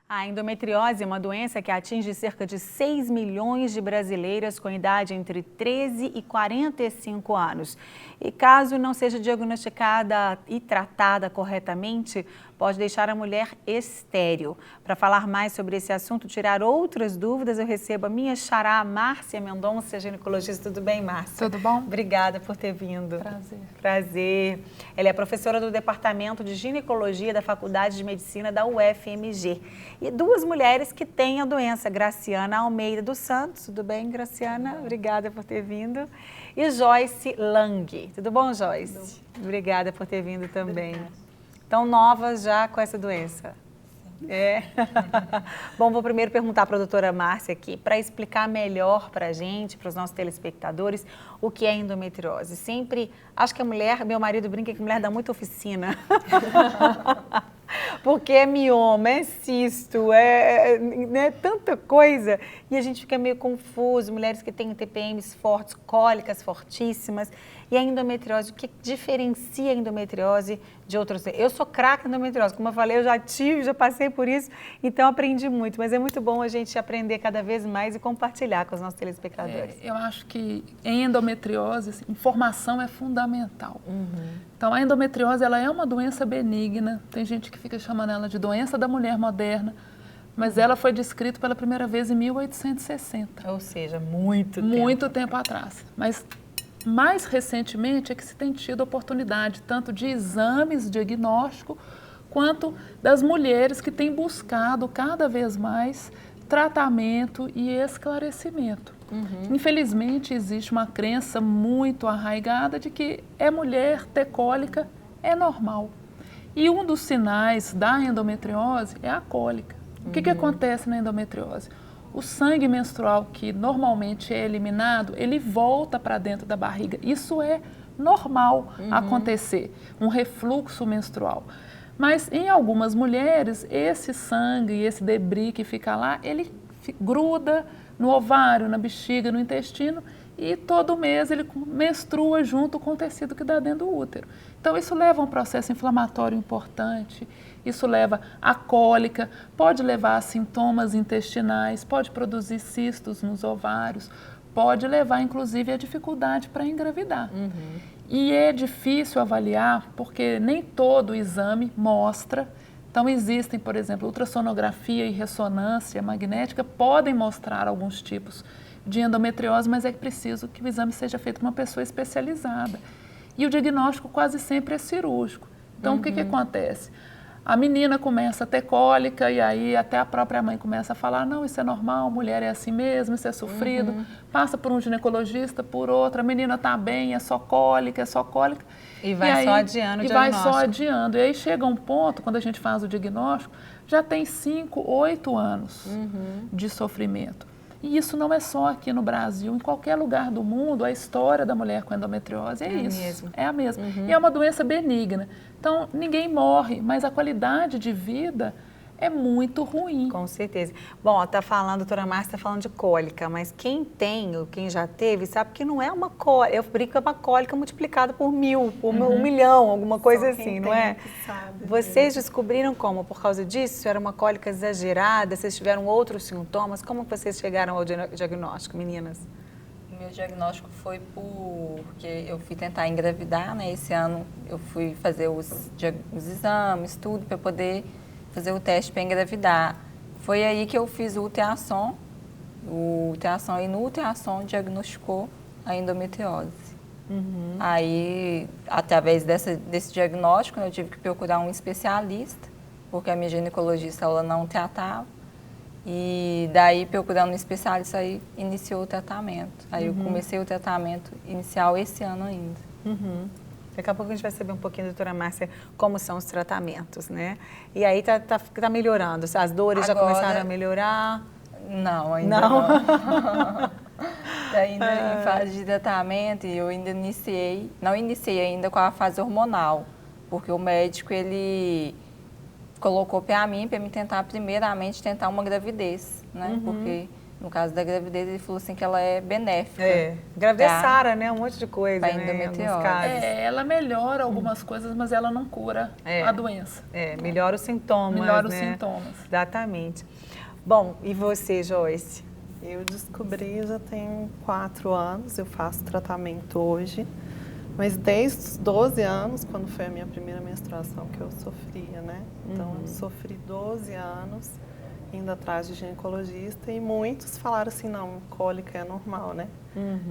A endometriose é uma doença que atinge cerca de 6 milhões de brasileiras com idade entre 13 e 45 anos. E caso não seja diagnosticada e tratada corretamente, pode deixar a mulher estéril. Para falar mais sobre esse assunto, tirar outras dúvidas, eu recebo a minha xará, Márcia Mendonça, ginecologista. Tudo bem, Márcia? Tudo bom? Obrigada por ter vindo. Prazer. Prazer. Ela é professora do Departamento de Ginecologia da Faculdade de Medicina da UFMG. E duas mulheres que têm a doença, Graciana Almeida dos Santos. Tudo bem, Graciana? Obrigada por ter vindo. E Joyce Lang. Tudo bom, Joyce? Obrigada por ter vindo também. Estão novas já com essa doença? É. Bom, vou primeiro perguntar para a doutora Márcia aqui, para explicar melhor para a gente, para os nossos telespectadores, o que é endometriose. Sempre, acho que a mulher, meu marido brinca que a mulher dá muita oficina. Porque é mioma, é cisto, é tanta coisa e a gente fica meio confuso. Mulheres que têm TPMs fortes, cólicas fortíssimas. E a endometriose, o que diferencia a endometriose de outros? Eu sou craque em endometriose, como eu falei, eu já tive, já passei por isso, então aprendi muito. Mas é muito bom a gente aprender cada vez mais e compartilhar com os nossos telespectadores. Eu acho que em endometriose, informação é fundamental. Então, a endometriose ela é uma doença benigna, tem gente que fica chamando ela de doença da mulher moderna, mas ela foi descrita pela primeira vez em 1860. Ou seja, muito tempo. Muito tempo atrás. Mas mais recentemente é que se tem tido oportunidade tanto de exames, diagnóstico, quanto das mulheres que têm buscado cada vez mais tratamento e esclarecimento. Infelizmente, existe uma crença muito arraigada de que é mulher ter cólica é normal. E um dos sinais da endometriose é a cólica. O que acontece na endometriose? O sangue menstrual, que normalmente é eliminado, ele volta para dentro da barriga. Isso é normal acontecer, um refluxo menstrual. Mas em algumas mulheres, esse sangue e esse debris que fica lá, ele gruda no ovário, na bexiga, no intestino e todo mês ele menstrua junto com o tecido que dá dentro do útero. Então isso leva a um processo inflamatório importante, isso leva a cólica, pode levar a sintomas intestinais, pode produzir cistos nos ovários, pode levar inclusive a dificuldade para engravidar. E é difícil avaliar porque nem todo exame mostra. Então existem, por exemplo, ultrassonografia e ressonância magnética podem mostrar alguns tipos de endometriose, mas é preciso que o exame seja feito por uma pessoa especializada. E o diagnóstico quase sempre é cirúrgico. Então o que acontece? A menina começa a ter cólica e aí até a própria mãe começa a falar, não, isso é normal, mulher é assim mesmo, isso é sofrido. Passa por um ginecologista, por outro, a menina está bem, é só cólica, é só cólica. E vai só adiando o diagnóstico. E vai só adiando. E aí chega um ponto, quando a gente faz o diagnóstico, já tem 5, 8 anos de sofrimento. E isso não é só aqui no Brasil, em qualquer lugar do mundo, a história da mulher com endometriose é isso. Mesmo. É a mesma. E é uma doença benigna. Então, ninguém morre, mas a qualidade de vida é muito ruim. Com certeza. Bom, a doutora Márcia está falando de cólica, mas quem tem ou quem já teve sabe que não é uma cólica, eu brinco que é uma cólica multiplicada por 1000, por 1 milhão, alguma coisa assim, não é? Vocês descobriram como? Por causa disso? Era uma cólica exagerada? Vocês tiveram outros sintomas? Como vocês chegaram ao diagnóstico, meninas? O meu diagnóstico foi porque eu fui tentar engravidar, né? Esse ano eu fui fazer os exames, tudo, para poder fazer o teste para engravidar. Foi aí que eu fiz o ultrassom e no ultrassom diagnosticou a endometriose. Aí, através desse diagnóstico, eu tive que procurar um especialista, porque a minha ginecologista ela não tratava. E daí, procurando um especialista, aí iniciou o tratamento. Aí eu comecei o tratamento inicial esse ano ainda. Daqui a pouco a gente vai saber um pouquinho, doutora Márcia, como são os tratamentos, né? E aí tá melhorando, as dores Agora, já começaram a melhorar? Não, ainda não. Tá ainda em fase de tratamento e eu ainda não iniciei ainda com a fase hormonal, porque o médico, ele colocou para mim tentar primeiramente uma gravidez, né? Porque No caso da gravidez, ele falou assim que ela é benéfica. Gravidez sara, né? Um monte de coisa, Pra né? endometriose. Ela melhora algumas coisas, mas ela não cura a doença. Melhora os sintomas, Melhora os né? sintomas. Exatamente. Bom, e você, Joyce? Eu descobri já tem 4 anos, eu faço tratamento hoje, mas desde os 12 anos, quando foi a minha primeira menstruação, que eu sofria, né? Então, eu sofri 12 anos indo atrás de ginecologista e muitos falaram assim, não, cólica é normal, né?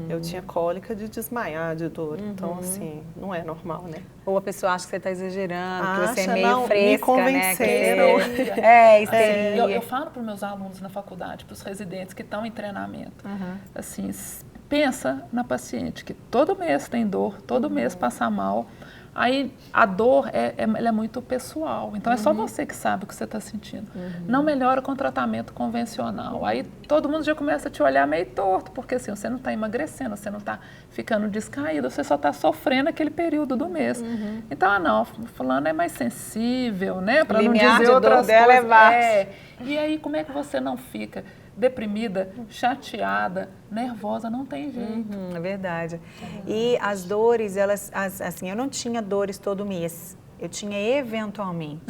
Eu tinha cólica de desmaiar de dor, então assim, não é normal, né? Ou a pessoa acha que você está exagerando, que você é Acha, meio não, fresca, me convenceram. né? Histeria. Eu falo para os meus alunos na faculdade, para os residentes que estão em treinamento, assim, pensa na paciente que todo mês tem dor, todo mês passa mal. Aí a dor ela é muito pessoal, então é só você que sabe o que você está sentindo. Não melhora com tratamento convencional. Aí todo mundo já começa a te olhar meio torto, porque assim, você não está emagrecendo, você não está ficando descaído, você só está sofrendo aquele período do mês. Então, não, fulano é mais sensível, né? Para não dizer outras dela coisas. É baixo. E aí como é que você não fica deprimida, chateada, nervosa? Não tem jeito. É verdade. E as dores, elas, assim, eu não tinha dores todo mês. Eu tinha eventualmente.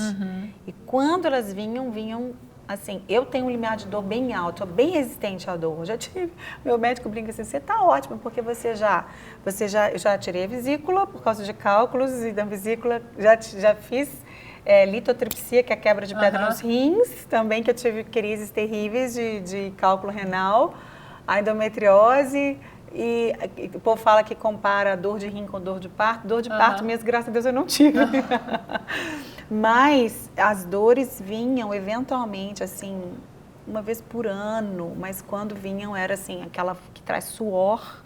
E quando elas vinham, assim, eu tenho um limiar de dor bem alto, bem resistente à dor. Já tive, meu médico brinca assim, você tá ótima, porque eu já tirei a vesícula por causa de cálculos e da vesícula, já fiz litotripsia, que é a quebra de pedra nos rins, também que eu tive crises terríveis de cálculo renal, a endometriose, e o povo fala que compara dor de rim com dor de parto mesmo, graças a Deus eu não tive. Mas as dores vinham eventualmente, assim, uma vez por ano, mas quando vinham era assim, aquela que traz suor,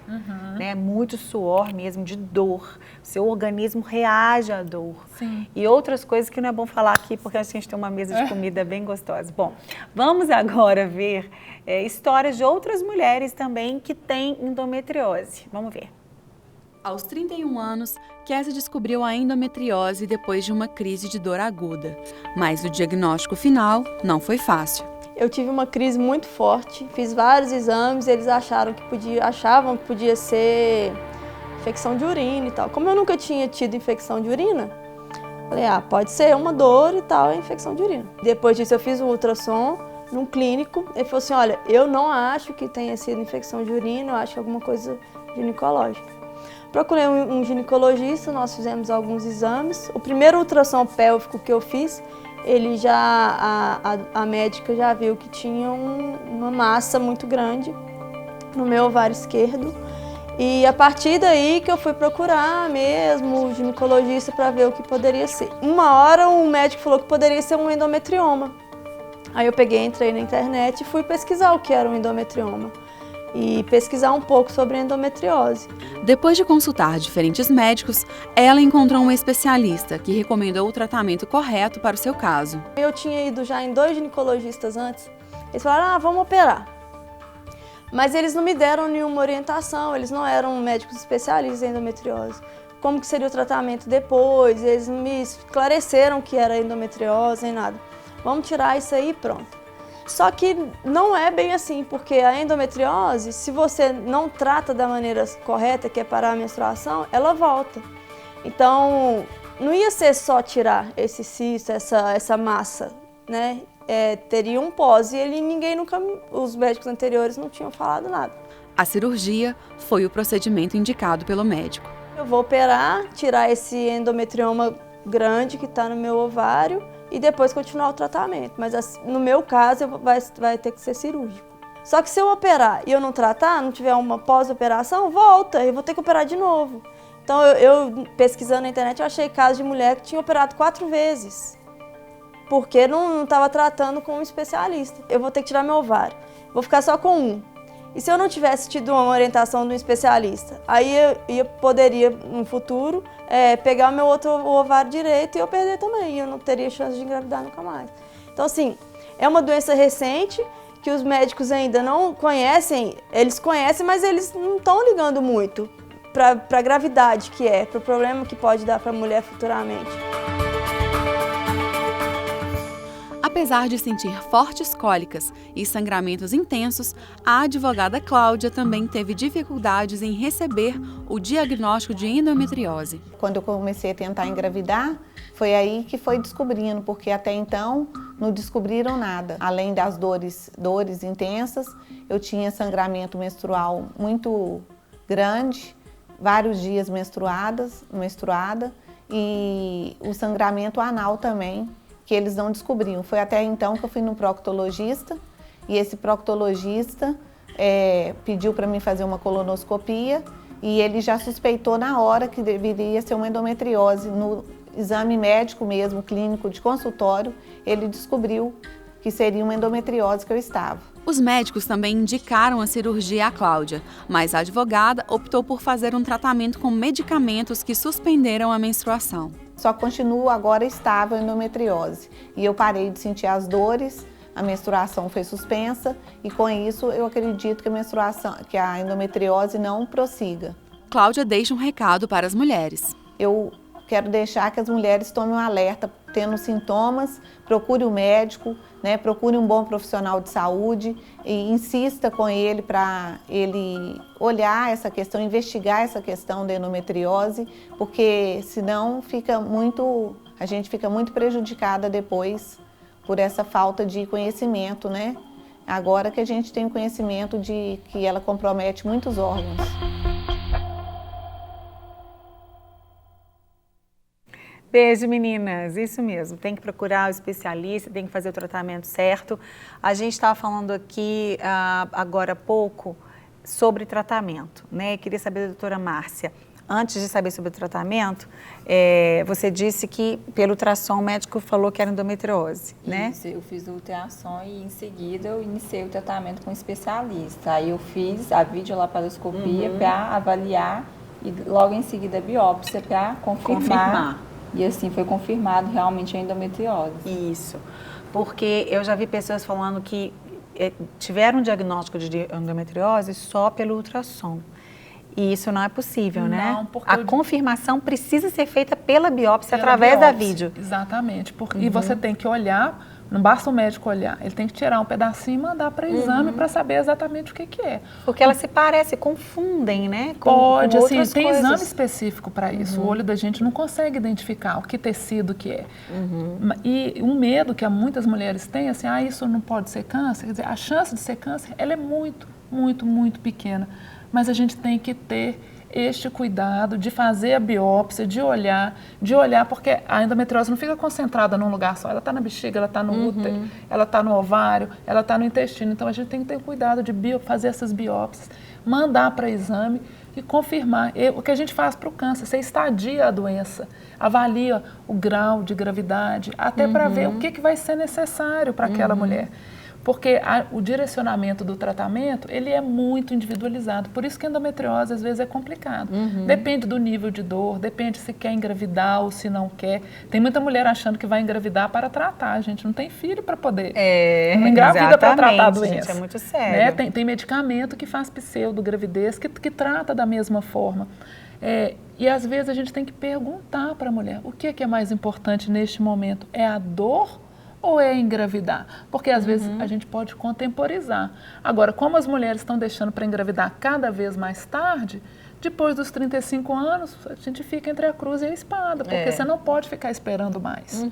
né? Muito suor mesmo, de dor. Seu organismo reage à dor. Sim. E outras coisas que não é bom falar aqui, porque a gente tem uma mesa de comida bem gostosa. Bom, vamos agora ver histórias de outras mulheres também que têm endometriose. Vamos ver. Aos 31 anos, Kézia descobriu a endometriose depois de uma crise de dor aguda. Mas o diagnóstico final não foi fácil. Eu tive uma crise muito forte, fiz vários exames, eles achavam que podia ser infecção de urina e tal. Como eu nunca tinha tido infecção de urina, falei, pode ser uma dor e tal, é infecção de urina. Depois disso eu fiz um ultrassom num clínico, ele falou assim, olha, eu não acho que tenha sido infecção de urina, eu acho que é alguma coisa ginecológica. Procurei um ginecologista, nós fizemos alguns exames. O primeiro ultrassom pélvico que eu fiz, a médica já viu que tinha uma massa muito grande no meu ovário esquerdo. E a partir daí que eu fui procurar mesmo o ginecologista para ver o que poderia ser. Uma hora o médico falou que poderia ser um endometrioma. Aí eu entrei na internet e fui pesquisar o que era um endometrioma. E pesquisar um pouco sobre a endometriose. Depois de consultar diferentes médicos, ela encontrou um especialista que recomendou o tratamento correto para o seu caso. Eu tinha ido já em 2 ginecologistas antes, eles falaram, vamos operar. Mas eles não me deram nenhuma orientação, eles não eram médicos especialistas em endometriose. Como que seria o tratamento depois, eles não me esclareceram que era endometriose nem nada. Vamos tirar isso aí e pronto. Só que não é bem assim, porque a endometriose, se você não trata da maneira correta, que é parar a menstruação, ela volta. Então, não ia ser só tirar esse cisto, essa massa, né? Teria um pós e os médicos anteriores não tinham falado nada. A cirurgia foi o procedimento indicado pelo médico. Eu vou operar, tirar esse endometrioma grande que está no meu ovário, e depois continuar o tratamento. Mas no meu caso, vai ter que ser cirúrgico. Só que se eu operar e eu não tratar, não tiver uma pós-operação, volta, eu vou ter que operar de novo. Então, eu pesquisando na internet, eu achei casos de mulher que tinha operado 4 vezes, porque não estava tratando com um especialista. Eu vou ter que tirar meu ovário, vou ficar só com um. E se eu não tivesse tido uma orientação de um especialista, aí eu poderia, no futuro, pegar o meu outro ovário direito e eu perder também. E eu não teria chance de engravidar nunca mais. Então, assim, é uma doença recente que os médicos ainda não conhecem. Eles conhecem, mas eles não estão ligando muito para a gravidade que é, para o problema que pode dar para a mulher futuramente. Apesar de sentir fortes cólicas e sangramentos intensos, a advogada Cláudia também teve dificuldades em receber o diagnóstico de endometriose. Quando eu comecei a tentar engravidar, foi aí que foi descobrindo, porque até então não descobriram nada. Além das dores intensas, eu tinha sangramento menstrual muito grande, vários dias menstruada, e o sangramento anal também, que eles não descobriam. Foi até então que eu fui no proctologista, e esse proctologista pediu para mim fazer uma colonoscopia, e ele já suspeitou na hora que deveria ser uma endometriose. No exame médico mesmo, clínico de consultório, ele descobriu que seria uma endometriose que eu estava. Os médicos também indicaram a cirurgia à Cláudia, mas a advogada optou por fazer um tratamento com medicamentos que suspenderam a menstruação. Só continuo agora estável a endometriose, e eu parei de sentir as dores, a menstruação foi suspensa, e com isso eu acredito que a endometriose não prossiga. Cláudia deixa um recado para as mulheres. Eu quero deixar que as mulheres tomem um alerta, tendo sintomas, procure o médico, procure um bom profissional de saúde e insista com ele para ele olhar essa questão, investigar essa questão da endometriose, porque senão a gente fica muito prejudicada depois por essa falta de conhecimento, né? Agora que a gente tem o conhecimento de que ela compromete muitos órgãos. Beijo, meninas. Isso mesmo. Tem que procurar o especialista, tem que fazer o tratamento certo. A gente estava falando aqui agora há pouco sobre tratamento, né? Eu queria saber da doutora Márcia. Antes de saber sobre o tratamento, você disse que pelo ultrassom o médico falou que era endometriose, né? Isso, eu fiz o ultrassom e em seguida eu iniciei o tratamento com um especialista. Aí eu fiz a videolaparoscopia para avaliar e logo em seguida a biópsia para confirmar. E assim foi confirmado realmente a endometriose. Isso, porque eu já vi pessoas falando que tiveram um diagnóstico de endometriose só pelo ultrassom. E isso não é possível, né? A confirmação precisa ser feita pela biópsia através da vídeo. Exatamente, e você tem que olhar, não basta o médico olhar, ele tem que tirar um pedacinho e mandar para exame para saber exatamente o que é. Porque elas se parecem, confundem, né? Pode, com assim, tem coisas. exame específico para isso. O olho da gente não consegue identificar o que tecido que é. E um medo que muitas mulheres têm, assim, isso não pode ser câncer. Quer dizer, a chance de ser câncer, ela é muito, muito, muito pequena. Mas a gente tem que ter este cuidado de fazer a biópsia, de olhar, porque a endometriose não fica concentrada num lugar só. Ela está na bexiga, ela está no útero, ela está no ovário, ela está no intestino. Então a gente tem que ter cuidado de fazer essas biópsias, mandar para exame e confirmar. O que a gente faz para o câncer, você estadia a doença, avalia o grau de gravidade, até para ver o que vai ser necessário para aquela mulher. Porque o direcionamento do tratamento, ele é muito individualizado. Por isso que a endometriose, às vezes, é complicado. Depende do nível de dor, depende se quer engravidar ou se não quer. Tem muita mulher achando que vai engravidar para tratar. A gente não tem filho para poder. Não engravida para tratar a doença. Gente, é muito sério. Né? Tem medicamento que faz pseudogravidez, que trata da mesma forma. E, às vezes, a gente tem que perguntar para a mulher, o que é mais importante neste momento? É a dor ou é engravidar? Porque às vezes a gente pode contemporizar. Agora, como as mulheres estão deixando para engravidar cada vez mais tarde, depois dos 35 anos, a gente fica entre a cruz e a espada, porque você não pode ficar esperando mais.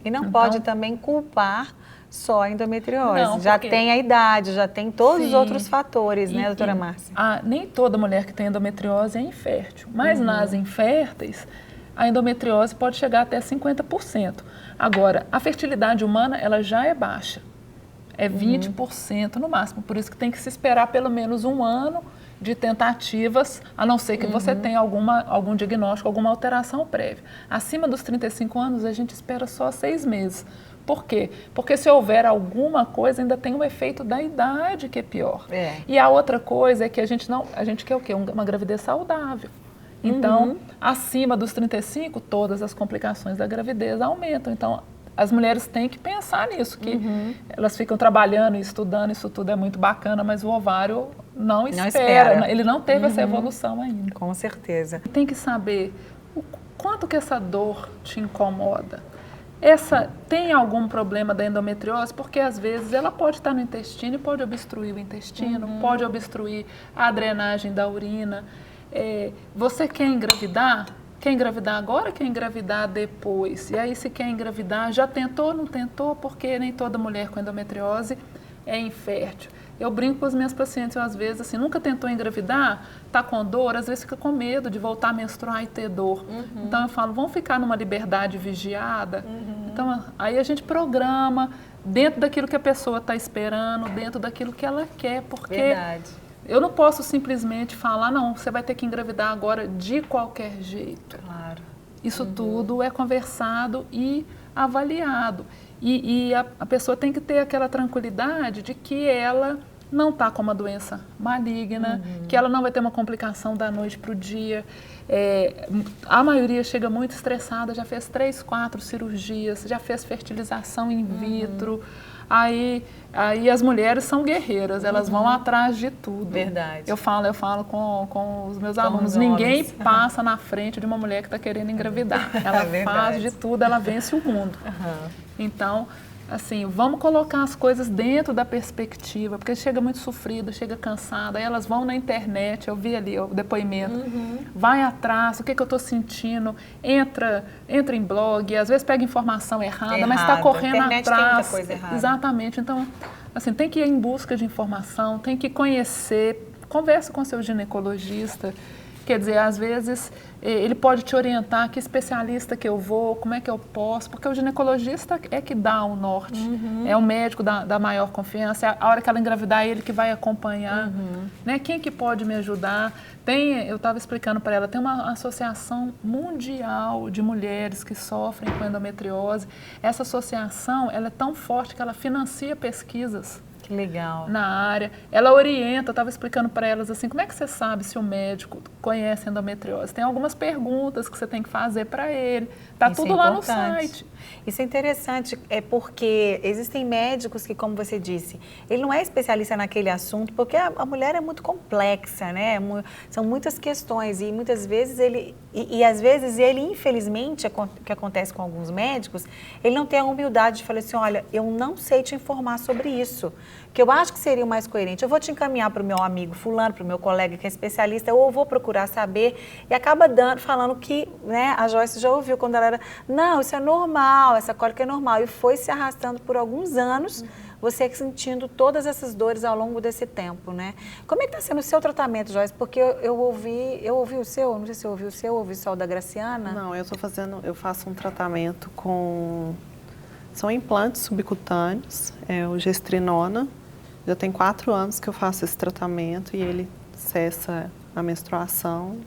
E não pode também culpar só a endometriose. Não, já tem a idade, já tem todos os outros fatores, né, doutora Márcia? Nem toda mulher que tem endometriose é infértil, mas nas inférteis, a endometriose pode chegar até 50%. Agora, a fertilidade humana, ela já é baixa. É 20% no máximo. Por isso que tem que se esperar pelo menos 1 ano de tentativas, a não ser que você tenha algum diagnóstico, alguma alteração prévia. Acima dos 35 anos, a gente espera só 6 meses. Por quê? Porque se houver alguma coisa, ainda tem o efeito da idade que é pior. E a outra coisa é que a gente quer o quê? Uma gravidez saudável. Então, acima dos 35, todas as complicações da gravidez aumentam. Então, as mulheres têm que pensar nisso, que elas ficam trabalhando e estudando, isso tudo é muito bacana, mas o ovário não espera. Ele não teve essa evolução ainda. Com certeza. Tem que saber o quanto que essa dor te incomoda. tem algum problema da endometriose, porque às vezes ela pode estar no intestino e pode obstruir o intestino, pode obstruir a drenagem da urina. Você quer engravidar? Quer engravidar agora, quer engravidar depois? E aí, se quer engravidar, já tentou, não tentou? Porque nem toda mulher com endometriose é infértil. Eu brinco com as minhas pacientes, às vezes, assim, nunca tentou engravidar, tá com dor, às vezes fica com medo de voltar a menstruar e ter dor. Então, eu falo, vamos ficar numa liberdade vigiada? Então, aí a gente programa dentro daquilo que a pessoa está esperando, dentro daquilo que ela quer, porque Verdade. eu não posso simplesmente falar, não, você vai ter que engravidar agora de qualquer jeito. Claro. Isso tudo é conversado e avaliado. E a pessoa tem que ter aquela tranquilidade de que ela não está com uma doença maligna, que ela não vai ter uma complicação da noite para o dia. A maioria chega muito estressada, já fez 3, 4 cirurgias, já fez fertilização in vitro. Aí as mulheres são guerreiras, elas vão atrás de tudo. Verdade. Eu falo com os meus alunos, ninguém passa na frente de uma mulher que está querendo engravidar. Ela faz de tudo, ela vence o mundo. Então, assim, vamos colocar as coisas dentro da perspectiva, porque chega muito sofrida, chega cansada, aí elas vão na internet, eu vi ali o depoimento, vai atrás, o que eu estou sentindo, entra em blog, às vezes pega informação errada, mas está correndo internet atrás. tem muita coisa errada. Exatamente, então, assim, tem que ir em busca de informação, tem que conhecer, converse com seu ginecologista. Quer dizer, às vezes ele pode te orientar que especialista que eu vou, como é que eu posso, porque o ginecologista é que dá o norte, é o médico da maior confiança, a hora que ela engravidar é ele que vai acompanhar, né? Quem que pode me ajudar? Eu estava explicando para ela, tem uma associação mundial de mulheres que sofrem com endometriose. Essa associação, ela é tão forte que ela financia pesquisas. Que legal. Na área. Ela orienta, eu estava explicando para elas assim, como é que você sabe se o médico conhece endometriose? Tem algumas perguntas que você tem que fazer para ele. Está tudo lá no site. Isso é interessante, porque existem médicos que, como você disse, ele não é especialista naquele assunto, porque a mulher é muito complexa, né? São muitas questões e muitas vezes às vezes ele, infelizmente, o que acontece com alguns médicos, ele não tem a humildade de falar assim, olha, eu não sei te informar sobre isso, que eu acho que seria o mais coerente. Eu vou te encaminhar para o meu amigo fulano, para o meu colega que é especialista, ou eu vou procurar saber, e acaba falando que, né, a Joyce já ouviu quando ela era, não, isso é normal, essa cólica é normal, e foi se arrastando por alguns anos, você sentindo todas essas dores ao longo desse tempo, né? Como é que está sendo o seu tratamento, Joyce? Porque eu ouvi o seu, não sei se eu ouvi o seu, ouvi só o da Graciana. Não, eu faço um tratamento são implantes subcutâneos, o gestrinona. Já tem 4 anos que eu faço esse tratamento e ele cessa a menstruação.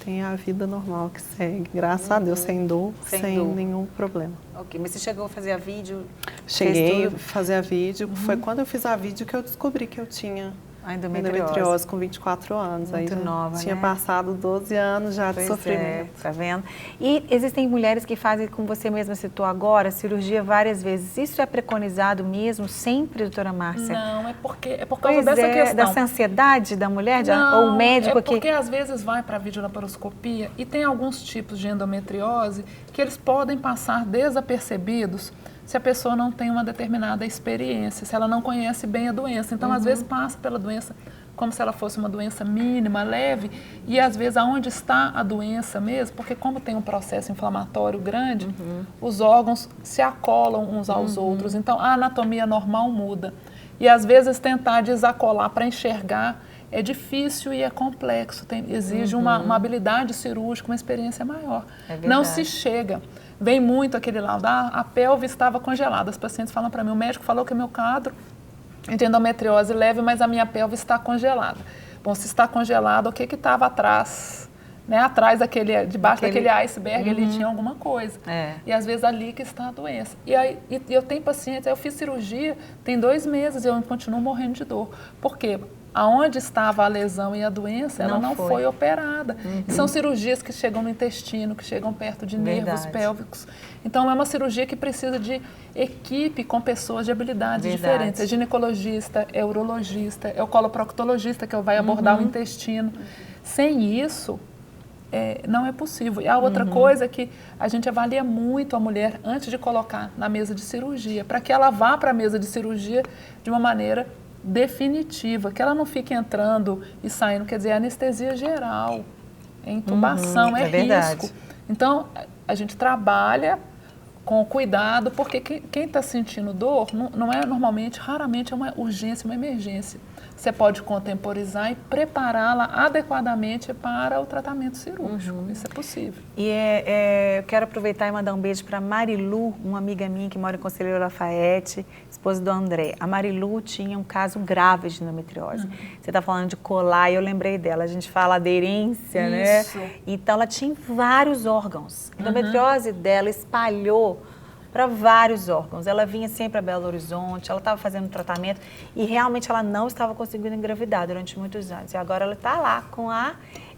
Tem a vida normal que segue, graças a Deus, sem dor, sem nenhum problema. Ok, mas você chegou a fazer a vídeo? Cheguei a fazer a vídeo. Foi quando eu fiz a vídeo que eu descobri que eu tinha a endometriose com 24 anos. Muito aí nova, tinha né? passado 12 anos já de sofrimento. Tá vendo? E existem mulheres que fazem, como você mesma citou agora, cirurgia várias vezes. Isso é preconizado mesmo, sempre, doutora Márcia? Não, é por causa dessa questão. Dessa ansiedade da mulher? Não, ou o médico porque às vezes vai para a videolaparoscopia e tem alguns tipos de endometriose que eles podem passar desapercebidos se a pessoa não tem uma determinada experiência, se ela não conhece bem a doença. Então, às vezes, passa pela doença como se ela fosse uma doença mínima, leve, e às vezes aonde está a doença mesmo, porque como tem um processo inflamatório grande, os órgãos se acolam uns aos outros, então a anatomia normal muda. E às vezes tentar desacolar para enxergar é difícil e é complexo, exige uma habilidade cirúrgica, uma experiência maior. Não se chega. Vem muito aquele laudo, a pelve estava congelada. As pacientes falam para mim, o médico falou que o meu quadro é de endometriose leve, mas a minha pelve está congelada. Bom, se está congelada, o que estava atrás? Né? Atrás debaixo daquele iceberg, ali tinha alguma coisa. E às vezes ali que está a doença. E eu tenho pacientes, eu fiz cirurgia, tem 2 meses e eu continuo morrendo de dor. Por quê? Aonde estava a lesão e a doença, ela não foi operada. E são cirurgias que chegam no intestino, que chegam perto de nervos pélvicos. Então, é uma cirurgia que precisa de equipe com pessoas de habilidades diferentes. É ginecologista, é urologista, é o coloproctologista que vai abordar o intestino. Sem isso, não é possível. E a outra coisa é que a gente avalia muito a mulher antes de colocar na mesa de cirurgia, para que ela vá para a mesa de cirurgia de uma maneira definitiva, que ela não fique entrando e saindo, quer dizer, anestesia geral, intubação, é verdade. risco. Então, a gente trabalha com cuidado, porque quem está sentindo dor não é normalmente, raramente é uma urgência, uma emergência. Você pode contemporizar e prepará-la adequadamente para o tratamento cirúrgico. Isso é possível. E eu quero aproveitar e mandar um beijo para Marilu, uma amiga minha que mora em Conselheiro Lafayette, esposa do André. A Marilu tinha um caso grave de endometriose. Você está falando de colar e eu lembrei dela. A gente fala aderência, Isso. né? Então ela tinha vários órgãos. A endometriose dela espalhou para vários órgãos. Ela vinha sempre a Belo Horizonte, ela estava fazendo tratamento e realmente ela não estava conseguindo engravidar durante muitos anos. E agora ela está lá com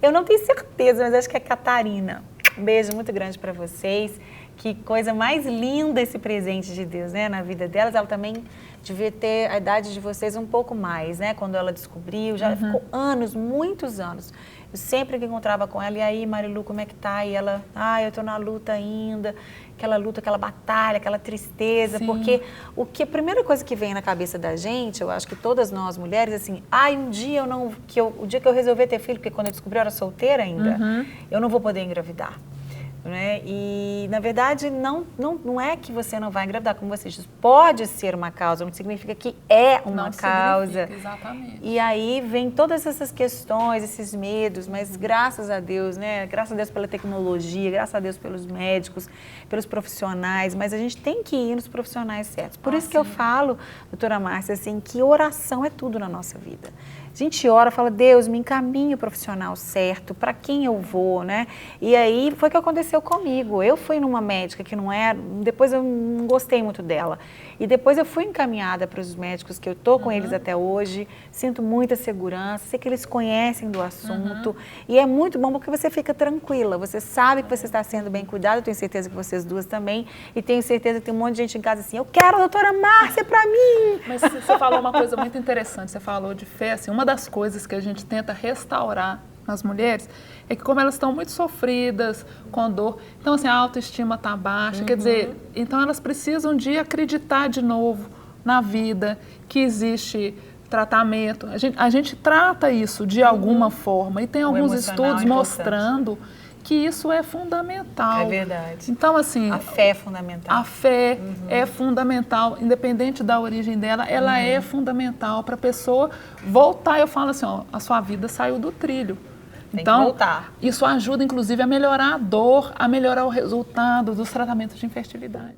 eu não tenho certeza, mas acho que é Catarina. Um beijo muito grande para vocês. Que coisa mais linda esse presente de Deus, né? Na vida delas, ela também devia ter a idade de vocês um pouco mais, né? Quando ela descobriu, já ficou anos, muitos anos. Eu sempre que encontrava com ela, e aí, Marilu, como é que tá? E ela, eu tô na luta ainda, aquela luta, aquela batalha, aquela tristeza, Sim. porque a primeira coisa que vem na cabeça da gente, eu acho que todas nós mulheres, assim, um dia o dia que eu resolver ter filho, porque quando eu descobri eu era solteira ainda, eu não vou poder engravidar. Né? E, na verdade, não é que você não vai engravidar, como você diz, pode ser uma causa, não significa que é uma causa. Exatamente. E aí vem todas essas questões, esses medos, mas graças a Deus, né? Graças a Deus pela tecnologia, graças a Deus pelos médicos, pelos profissionais, mas a gente tem que ir nos profissionais certos. Por isso que eu falo, doutora Márcia, assim, que oração é tudo na nossa vida. A gente ora, fala, Deus, me encaminhe o profissional certo, para quem eu vou, né? E aí foi o que aconteceu comigo. Eu fui numa médica que não era, depois eu não gostei muito dela. E depois eu fui encaminhada para os médicos que eu tô com eles até hoje, sinto muita segurança, sei que eles conhecem do assunto. E é muito bom porque você fica tranquila, você sabe que você está sendo bem cuidada, eu tenho certeza que vocês duas também, e tenho certeza que tem um monte de gente em casa assim, eu quero a doutora Márcia para mim! Mas você falou uma coisa muito interessante, você falou de fé, assim, uma das coisas que a gente tenta restaurar nas mulheres é que como elas estão muito sofridas, com dor, então assim, a autoestima está baixa, quer dizer, então elas precisam de acreditar de novo na vida, que existe tratamento, a gente trata isso de alguma forma e tem alguns estudos mostrando que isso é fundamental. É verdade. Então, assim, a fé é fundamental. A fé é fundamental, independente da origem dela, ela é fundamental para a pessoa voltar. Eu falo assim, a sua vida saiu do trilho. Tem então, que voltar. Isso ajuda, inclusive, a melhorar a dor, a melhorar o resultado dos tratamentos de infertilidade.